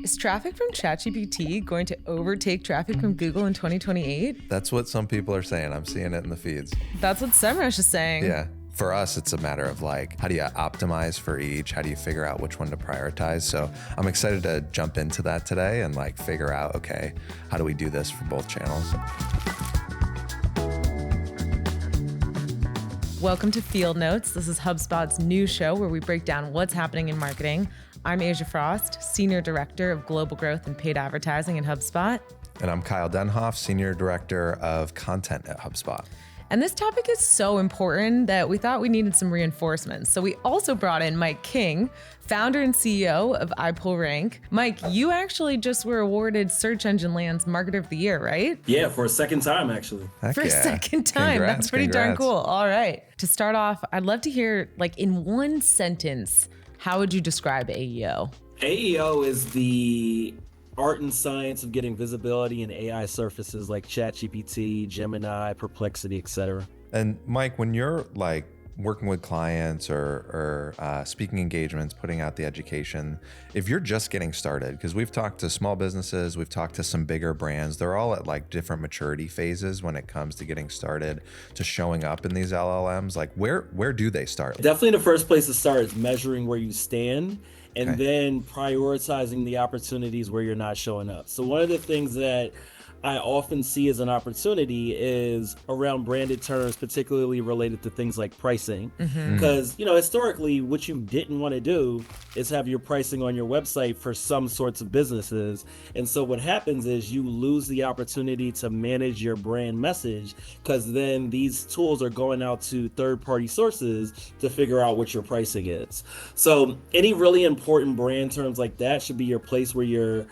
Is traffic from ChatGPT going to overtake traffic from Google in 2028? That's what some people are saying. I'm seeing it in the feeds. That's what Semrush is saying. Yeah. For us, it's a matter of like, how do you optimize for each? How do you figure out which one to prioritize? So I'm excited to jump into that today and like figure out, okay, how do we do this for both channels? Welcome to Field Notes. This is HubSpot's new show where we break down what's happening in marketing. I'm Asia Frost, Senior Director of Global Growth and Paid Advertising at HubSpot. And I'm Kyle Denhoff, Senior Director of Content at HubSpot. And this topic is so important that we thought we needed some reinforcements. So we also brought in Mike King, founder and CEO of iPullRank. Mike, you actually just were awarded Search Engine Land's Marketer of the Year, right? Yeah, for a second time, actually. Heck For yeah. a second time. Congrats, That's pretty darn congrats. cool. All right. To start off, I'd love to hear, like, in one sentence, how would you describe AEO? AEO is the art and science of getting visibility in AI surfaces like ChatGPT, Gemini, Perplexity, etc. And Mike, when you're like working with clients or speaking engagements, putting out the education, if you're just getting started, because we've talked to small businesses, we've talked to some bigger brands, they're all at like different maturity phases when it comes to getting started, to showing up in these LLMs. Like where do they start? Definitely the first place to start is measuring where you stand and Okay. then prioritizing the opportunities where you're not showing up. So one of the things that I often see as an opportunity is around branded terms, particularly related to things like pricing. Because, historically, what you didn't want to do is have your pricing on your website for some sorts of businesses. And so what happens is you lose the opportunity to manage your brand message, because then these tools are going out to third-party sources to figure out what your pricing is. So any really important brand terms like that should be your place where you're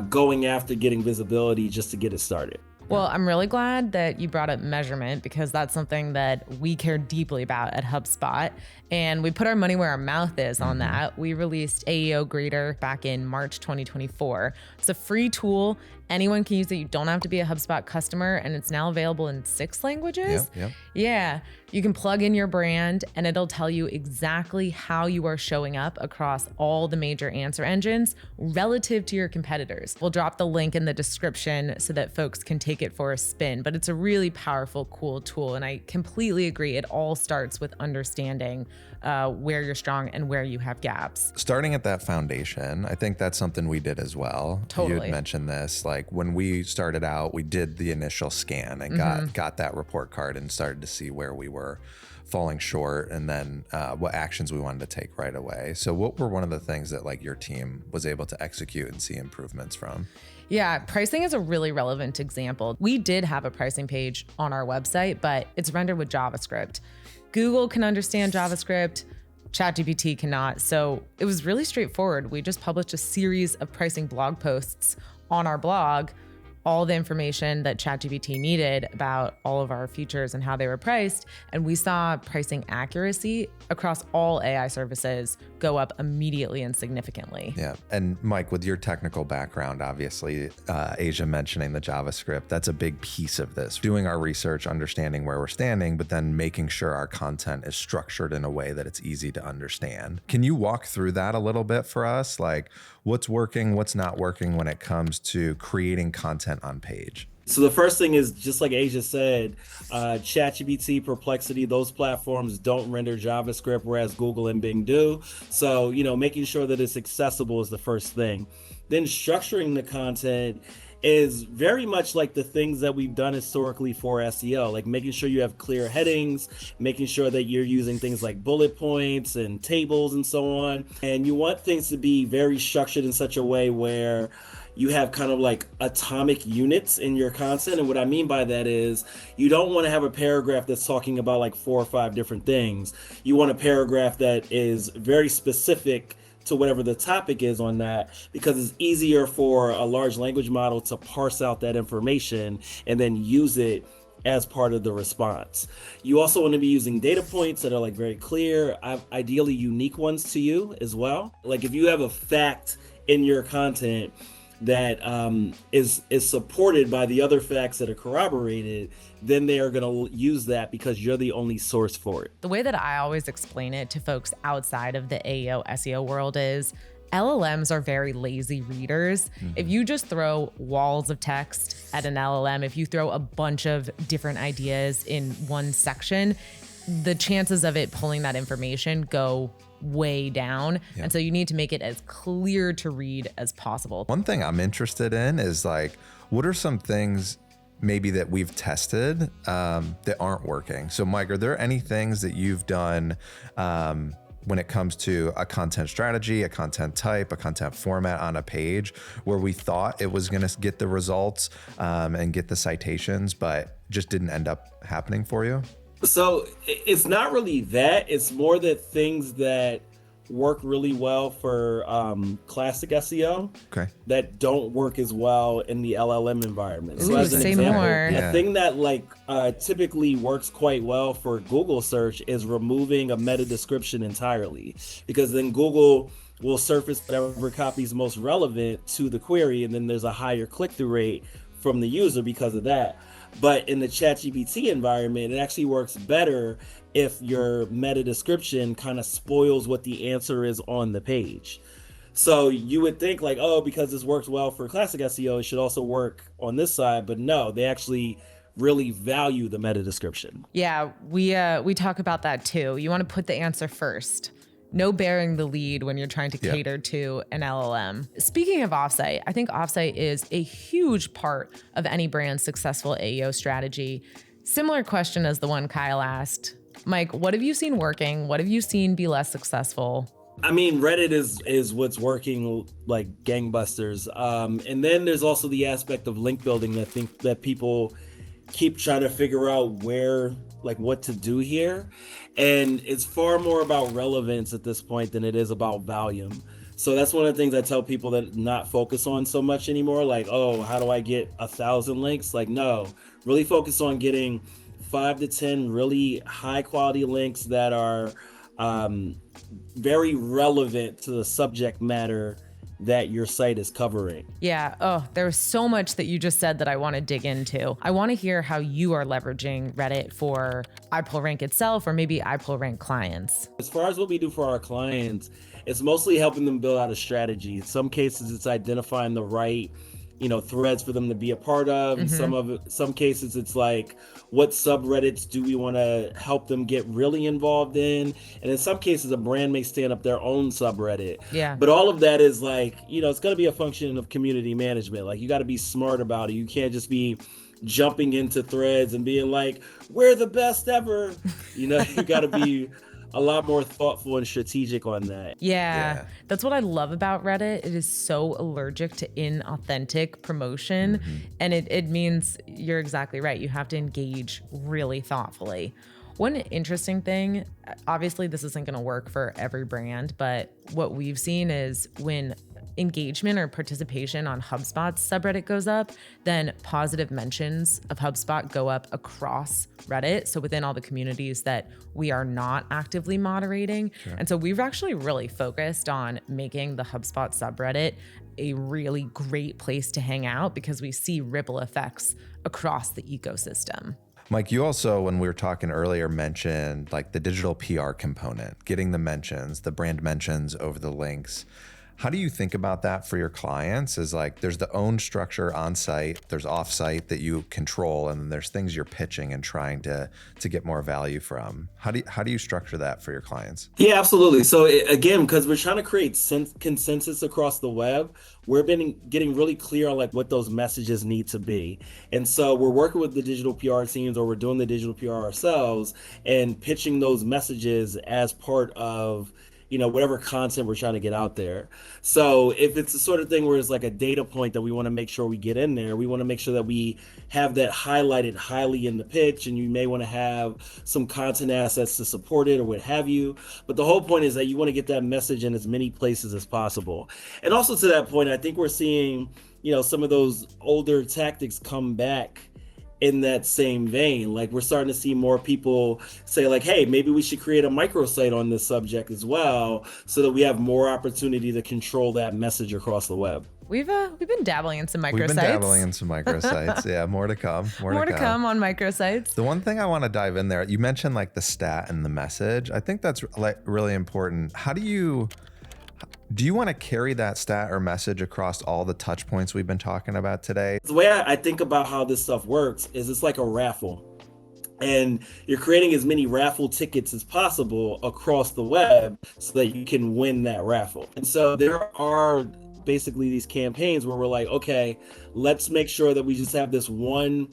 going after getting visibility just to get it started. Well, I'm really glad that you brought up measurement, because that's something that we care deeply about at HubSpot. And we put our money where our mouth is on that. We released AEO Grader back in March 2024. It's a free tool. Anyone can use it. You don't have to be a HubSpot customer, and it's now available in 6 languages. Yep. Yeah, you can plug in your brand and it'll tell you exactly how you are showing up across all the major answer engines relative to your competitors. We'll drop the link in the description so that folks can take it for a spin, but it's a really powerful, cool tool. And I completely agree. It all starts with understanding where you're strong and where you have gaps. Starting at that foundation, I think that's something we did as well. You Totally. had mentioned this, like when we started out, we did the initial scan and got that report card and started to see where we were falling short, and then what actions we wanted to take right away. So what were one of the things that like your team was able to execute and see improvements from? Yeah, pricing is a really relevant example. We did have a pricing page on our website, but it's rendered with JavaScript. Google can understand JavaScript, ChatGPT cannot. So it was really straightforward. We just published a series of pricing blog posts on our blog, all the information that ChatGPT needed about all of our features and how they were priced. And we saw pricing accuracy across all AI services go up immediately and significantly. Yeah. And Mike, with your technical background, obviously, Asia mentioning the JavaScript, that's a big piece of this. Doing our research, understanding where we're standing, but then making sure our content is structured in a way that it's easy to understand. Can you walk through that a little bit for us? Like what's working, what's not working when it comes to creating content on page? So the first thing is, just like Asia said, ChatGPT, Perplexity, those platforms don't render JavaScript, whereas Google and Bing do. So, making sure that it's accessible is the first thing. Then structuring the content is very much like the things that we've done historically for SEO, like making sure you have clear headings, making sure that you're using things like bullet points and tables and so on. And you want things to be very structured in such a way where you have kind of like atomic units in your content. And what I mean by that is you don't want to have a paragraph that's talking about like 4 or 5 different things. You want a paragraph that is very specific to whatever the topic is on that, because it's easier for a large language model to parse out that information and then use it as part of the response. You also want to be using data points that are like very clear, ideally unique ones to you as well. Like if you have a fact in your content that is supported by the other facts that are corroborated, then they are going to use that because you're the only source for it. The way that I always explain it to folks outside of the AEO SEO world is LLMs are very lazy readers. If you just throw walls of text at an LLM, if you throw a bunch of different ideas in one section, the chances of it pulling that information go way down. And so you need to make it as clear to read as possible. One thing I'm interested in is like, what are some things maybe that we've tested that aren't working? So Mike, are there any things that you've done when it comes to a content strategy, a content type, a content format on a page where we thought it was going to get the results and get the citations, but just didn't end up happening for you? So it's not really that. It's more that things that work really well for classic SEO that don't work as well in the LLM environment. Ooh, so as an example, more. A thing that typically works quite well for Google search is removing a meta description entirely, because then Google will surface whatever copy is most relevant to the query, and then there's a higher click-through rate from the user because of that. But in the ChatGPT environment, it actually works better if your meta description kind of spoils what the answer is on the page. So you would think like, oh, because this works well for classic SEO, it should also work on this side. But no, they actually really value the meta description. Yeah, we talk about that too. You want to put the answer first. No bearing the lead when you're trying to cater to an LLM. Speaking of offsite, I think offsite is a huge part of any brand's successful AEO strategy. Similar question as the one Kyle asked. Mike, what have you seen working? What have you seen be less successful? I mean, Reddit is what's working like gangbusters. And then there's also the aspect of link building that people keep trying to figure out what to do here. And it's far more about relevance at this point than it is about volume. So that's one of the things I tell people that not focus on so much anymore. Like, oh, how do I get 1,000 links? Like, no, really focus on getting 5 to 10 really high quality links that are very relevant to the subject matter that your site is covering. Yeah. Oh, there's so much that you just said that I want to dig into. I want to hear how you are leveraging Reddit for iPullRank itself, or maybe iPullRank clients. As far as what we do for our clients, it's mostly helping them build out a strategy. In some cases, it's identifying the right threads for them to be a part of. Some cases it's like, what subreddits do we want to help them get really involved in? And in some cases, a brand may stand up their own subreddit. Yeah. But all of that is like, it's going to be a function of community management. Like, you got to be smart about it. You can't just be jumping into threads and being like, we're the best ever. You got to be a lot more thoughtful and strategic on that. Yeah. That's what I love about Reddit. It is so allergic to inauthentic promotion. And it means you're exactly right. You have to engage really thoughtfully. One interesting thing, obviously this isn't going to work for every brand, but what we've seen is when engagement or participation on HubSpot's subreddit goes up, then positive mentions of HubSpot go up across Reddit. So within all the communities that we are not actively moderating. Sure. And so we've actually really focused on making the HubSpot subreddit a really great place to hang out, because we see ripple effects across the ecosystem. Mike, you also, when we were talking earlier, mentioned like the digital PR component, getting the mentions, the brand mentions over the links. How do you think about that for your clients? Is like, there's the own structure on site, there's off site that you control, and then there's things you're pitching and trying to get more value from. How do you structure that for your clients? Yeah, absolutely. So again, because we're trying to create consensus across the web, we're getting really clear on like what those messages need to be. And so we're working with the digital PR teams, or we're doing the digital PR ourselves and pitching those messages as part of whatever content we're trying to get out there. So if it's the sort of thing where it's like a data point that we want to make sure we get in there, we want to make sure that we have that highlighted highly in the pitch, and you may want to have some content assets to support it or what have you. But the whole point is that you want to get that message in as many places as possible. And also to that point, I think we're seeing, some of those older tactics come back in that same vein. Like, we're starting to see more people say like, hey, maybe we should create a microsite on this subject as well, so that we have more opportunity to control that message across the web. We've been dabbling in some microsites. We've been dabbling in some microsites. Yeah, more to come. More to come on microsites. The one thing I want to dive in there, you mentioned like the stat and the message. I think that's like really important. How do you Do you want to carry that stat or message across all the touch points we've been talking about today? The way I think about how this stuff works is it's like a raffle. And you're creating as many raffle tickets as possible across the web so that you can win that raffle. And so there are basically these campaigns where we're like, okay, let's make sure that we just have this one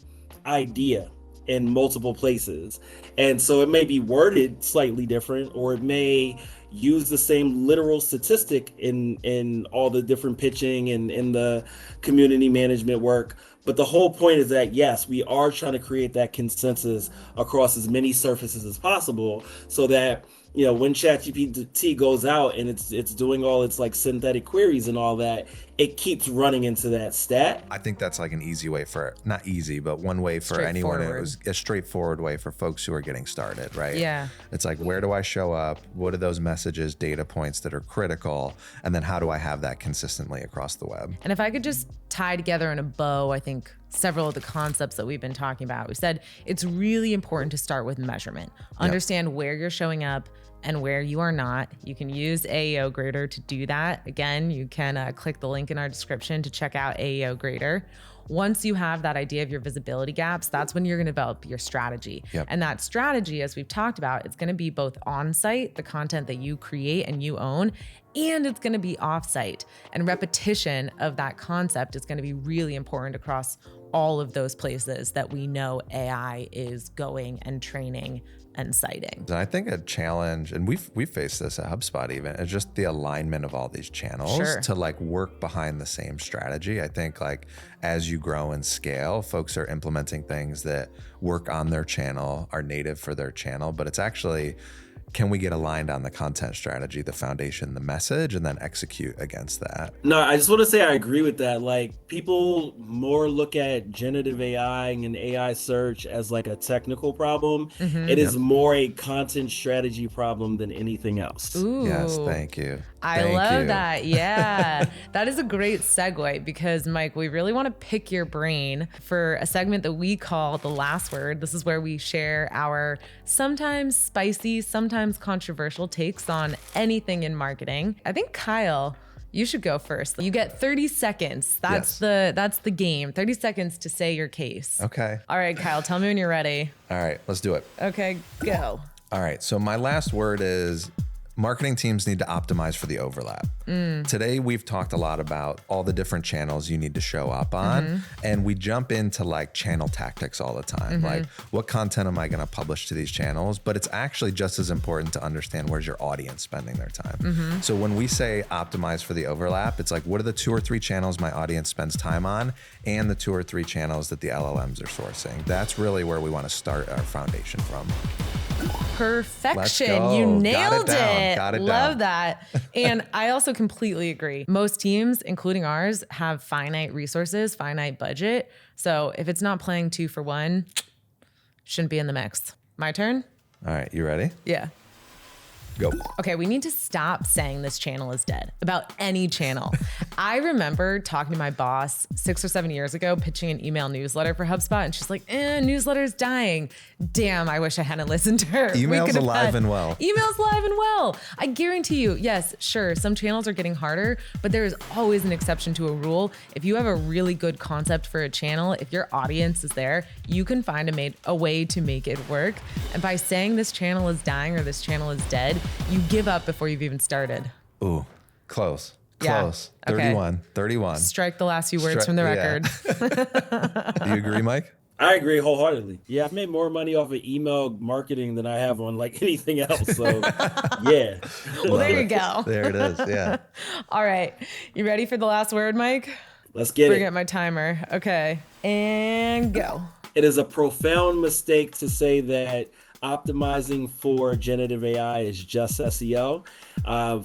idea in multiple places. And so it may be worded slightly different, or it may use the same literal statistic in all the different pitching and in the community management work. But the whole point is that, yes, we are trying to create that consensus across as many surfaces as possible so that, you know, when ChatGPT goes out and it's doing all its like synthetic queries and all that, it keeps running into that stat. I think that's like an easy way for, not easy, but one way for anyone. It was a straightforward way for folks who are getting started, right? Yeah. It's like, where do I show up? What are those messages, data points that are critical? And then how do I have that consistently across the web? And if I could just tie together in a bow, I think several of the concepts that we've been talking about, we said it's really important to start with measurement. Understand where you're showing up and where you are not. You can use AEO Grader to do that. Again, you can click the link in our description to check out AEO Grader. Once you have that idea of your visibility gaps, that's when you're going to develop your strategy. And that strategy, as we've talked about, it's going to be both on-site, the content that you create and you own, and it's going to be off-site. And repetition of that concept is going to be really important across all of those places that we know AI is going and training and citing. And I think a challenge, and we've faced this at HubSpot even, is just the alignment of all these channels to like work behind the same strategy. I think like as you grow and scale, folks are implementing things that work on their channel, are native for their channel, but it's actually, can we get aligned on the content strategy, the foundation, the message, and then execute against that? No, I just want to say I agree with that. Like, people more look at generative AI and AI search as like a technical problem. It is more a content strategy problem than anything else. Ooh. Yes, thank you. I love that. Yeah. That is a great segue because, Mike, we really want to pick your brain for a segment that we call The Last Word. This is where we share our sometimes spicy, sometimes controversial takes on anything in marketing. I think, Kyle, you should go first. You get 30 seconds. That's the game. 30 seconds to say your case. Okay. All right, Kyle, tell me when you're ready. All right, let's do it. Okay, go. All right, so my last word is marketing teams need to optimize for the overlap. Today, we've talked a lot about all the different channels you need to show up on, and we jump into like channel tactics all the time. Like, what content am I going to publish to these channels? But it's actually just as important to understand where's your audience spending their time. So when we say optimize for the overlap, it's like, what are the 2 or 3 channels my audience spends time on and the 2 or 3 channels that the LLMs are sourcing? That's really where we want to start our foundation from. Perfection. You nailed it. Got it Love down. that. And I also completely agree. Most teams, including ours, have finite resources, finite budget. So if it's not playing 2 for 1, shouldn't be in the mix. My turn? All right, you ready? Yeah. Go. Okay, we need to stop saying this channel is dead about any channel. I remember talking to my boss 6 or 7 years ago, pitching an email newsletter for HubSpot, and she's like, newsletter's dying. Damn, I wish I hadn't listened to her. Email's alive and well. Email's alive and well. I guarantee you, yes, sure, some channels are getting harder, but there is always an exception to a rule. If you have a really good concept for a channel, if your audience is there, you can find a way to make it work. And by saying this channel is dying or this channel is dead, you give up before you've even started. Ooh, close. Yeah. Close. Okay. 31. Strike the last few words from the record. Do you agree, Mike? I agree wholeheartedly. Yeah, I've made more money off of email marketing than I have on like anything else. So yeah. Well, there you go. There it is. Yeah. All right. You ready for the last word, Mike? Let's get Bring it. up my timer. Okay. And go. It is a profound mistake to say that optimizing for generative AI is just SEO.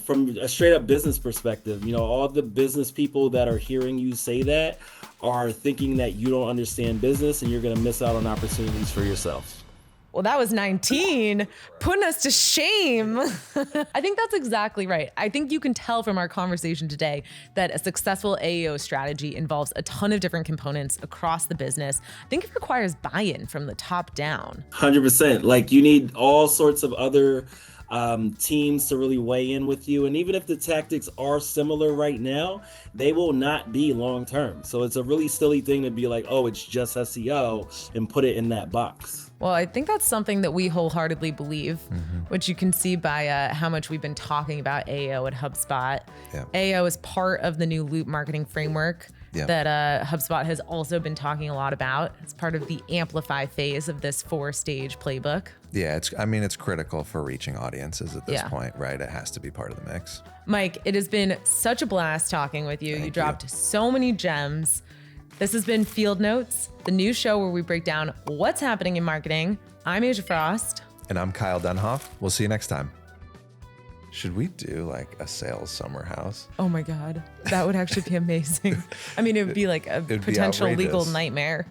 From a straight up business perspective, you know, all the business people that are hearing you say that are thinking that you don't understand business and you're going to miss out on opportunities for yourself. Well, that was 19, putting us to shame. I think that's exactly right. I think you can tell from our conversation today that a successful AEO strategy involves a ton of different components across the business. I think it requires buy-in from the top down. 100%. Like, you need all sorts of other teams to really weigh in with you. And even if the tactics are similar right now, they will not be long term. So it's a really silly thing to be like, oh, it's just SEO and put it in that box. Well, I think that's something that we wholeheartedly believe, which you can see by how much we've been talking about AEO at HubSpot. Yeah. AEO is part of the new loop marketing framework that HubSpot has also been talking a lot about. It's part of the amplify phase of this 4-stage playbook. Yeah, it's critical for reaching audiences at this point, right? It has to be part of the mix. Mike, it has been such a blast talking with you. You dropped so many gems. This has been Field Notes, the new show where we break down what's happening in marketing. I'm Asia Frost. And I'm Kyle Denhoff. We'll see you next time. Should we do like a sales summer house? Oh my God, that would actually be amazing. I mean, it would be like a potential legal nightmare.